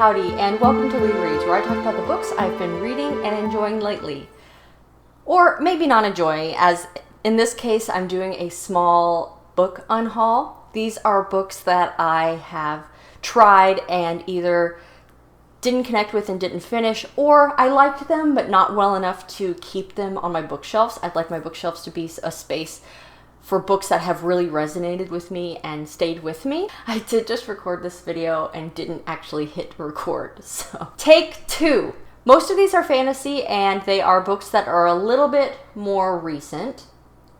Howdy, and welcome to LeeReads, where I talk about the books I've been reading and enjoying lately. Or maybe not enjoying, as in this case I'm doing a small book unhaul. These are books that I have tried and either didn't connect with and didn't finish, or I liked them but not well enough to keep them on my bookshelves. I'd like my bookshelves to be a space for books that have really resonated with me and stayed with me. I did just record this video and didn't actually hit record, so. Take two. Most of these are fantasy, and they are books that are a little bit more recent.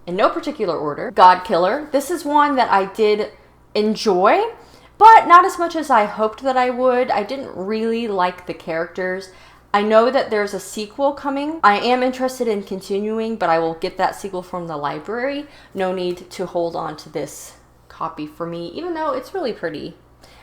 In no particular order. God Killer. This is one that I did enjoy, but not as much as I hoped that I would. I didn't really like the characters. I know that there's a sequel coming. I am interested in continuing, but I will get that sequel from the library. No need to hold on to this copy for me, even though it's really pretty.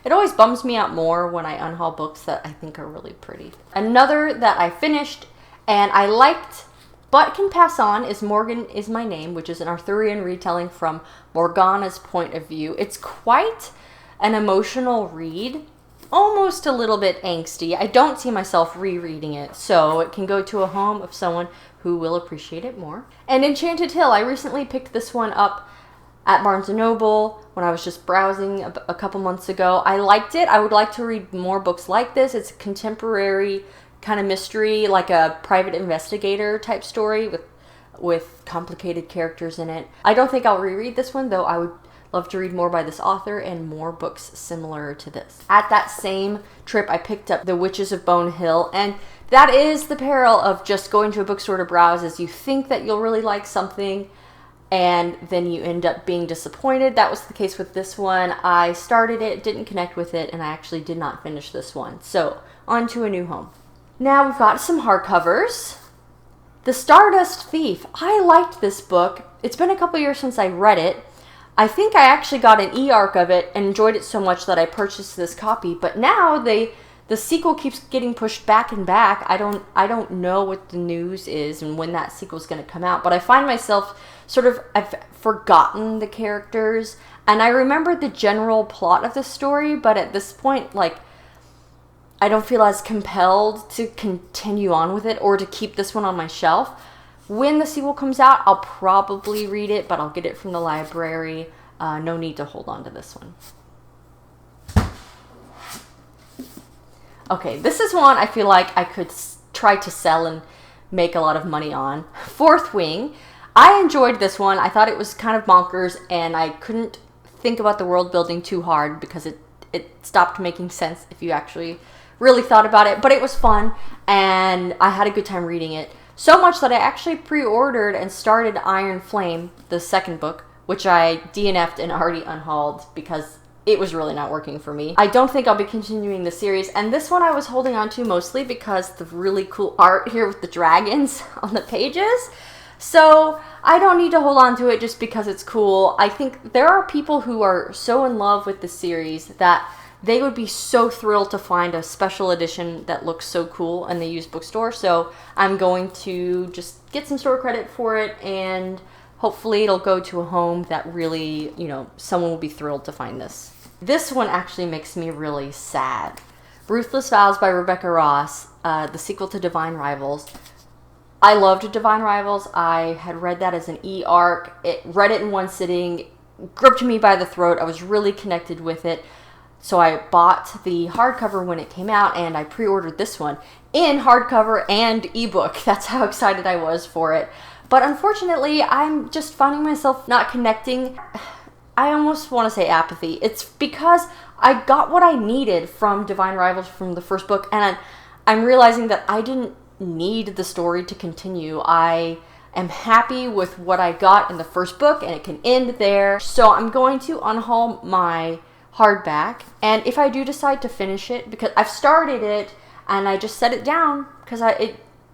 It always bums me out more when I unhaul books that I think are really pretty. Another that I finished and I liked but can pass on is Morgan Is My Name, which is an Arthurian retelling from Morgana's point of view. It's quite an emotional read. Almost a little bit angsty. I don't see myself rereading it, so it can go to a home of someone who will appreciate it more. And Enchanted Hill, I recently picked this one up at Barnes & Noble when I was just browsing a couple months ago. I liked it. I would like to read more books like this. It's a contemporary kind of mystery, like a private investigator type story with complicated characters in it. I don't think I'll reread this one, though I would love to read more by this author and more books similar to this. At that same trip, I picked up The Witches of Bone Hill, and that is the peril of just going to a bookstore to browse, as you think that you'll really like something, and then you end up being disappointed. That was the case with this one. I started it, didn't connect with it, and I actually did not finish this one. So, on to a new home. Now we've got some hardcovers. The Stardust Thief. I liked this book. It's been a couple years since I read it. I think I actually got an e-arc of it and enjoyed it so much that I purchased this copy. But now the sequel keeps getting pushed back and back. I don't know what the news is and when that sequel is going to come out. But I find myself I've forgotten the characters, and I remember the general plot of the story. But at this point, I don't feel as compelled to continue on with it or to keep this one on my shelf. When the sequel comes out, I'll probably read it, but I'll get it from the library. No need to hold on to this one. Okay, this is one I feel like I could try to sell and make a lot of money on. Fourth Wing. I enjoyed this one. I thought it was kind of bonkers, and I couldn't think about the world building too hard because it stopped making sense if you actually really thought about it. But it was fun, and I had a good time reading it. So much that I actually pre-ordered and started Iron Flame, the second book, which I DNF'd and already unhauled because it was really not working for me. I don't think I'll be continuing the series, and this one I was holding on to mostly because the really cool art here with the dragons on the pages. So I don't need to hold on to it just because it's cool. I think there are people who are so in love with the series that they would be so thrilled to find a special edition that looks so cool in the used bookstore. So I'm going to just get some store credit for it, and hopefully it'll go to a home that really, someone will be thrilled to find this. This one actually makes me really sad. Ruthless Vows by Rebecca Ross, the sequel to Divine Rivals. I loved Divine Rivals. I had read that as an e-arc. Read it in one sitting, gripped me by the throat. I was really connected with it. So I bought the hardcover when it came out, and I pre-ordered this one in hardcover and ebook. That's how excited I was for it. But unfortunately, I'm just finding myself not connecting. I almost want to say apathy. It's because I got what I needed from Divine Rivals from the first book, and I'm realizing that I didn't need the story to continue. I am happy with what I got in the first book, and it can end there. So I'm going to unhaul my hardback, and if I do decide to finish it, because I've started it and I just set it down because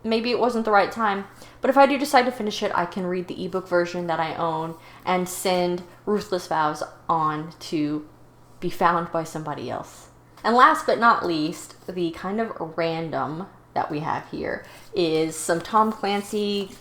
maybe it wasn't the right time, but if I do decide to finish it, I can read the ebook version that I own and send Ruthless Vows on to be found by somebody else. And last but not least, the kind of random that we have here is some Tom Clancy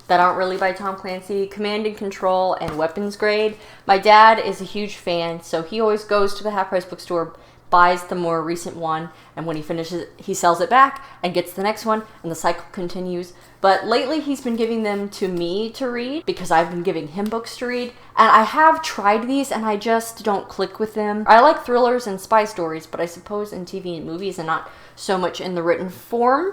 that aren't really by Tom Clancy, Command and Control, and Weapons Grade. My dad is a huge fan, so he always goes to the half-price bookstore, buys the more recent one, and when he finishes it, he sells it back and gets the next one, and the cycle continues. But lately he's been giving them to me to read because I've been giving him books to read, and I have tried these and I just don't click with them. I like thrillers and spy stories, but I suppose in TV and movies and not so much in the written form.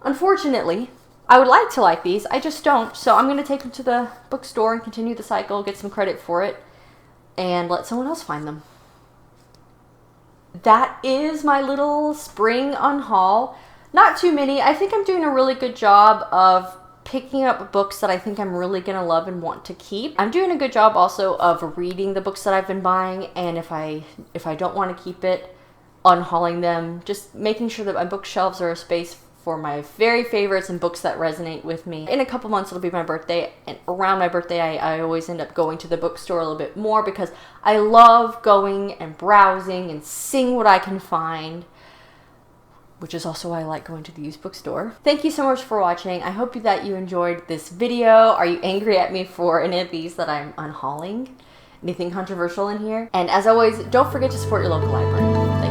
Unfortunately, I would like to like these, I just don't, so I'm going to take them to the bookstore and continue the cycle, get some credit for it, and let someone else find them. That is my little spring unhaul. Not too many. I think I'm doing a really good job of picking up books that I think I'm really going to love and want to keep. I'm doing a good job also of reading the books that I've been buying, and if I don't want to keep it, unhauling them, just making sure that my bookshelves are a space for my very favorites and books that resonate with me. In a couple months it'll be my birthday, and around my birthday I always end up going to the bookstore a little bit more because I love going and browsing and seeing what I can find, which is also why I like going to the used bookstore. Thank you so much for watching. I hope that you enjoyed this video. Are you angry at me for any of these that I'm unhauling? Anything controversial in here? And as always, don't forget to support your local library.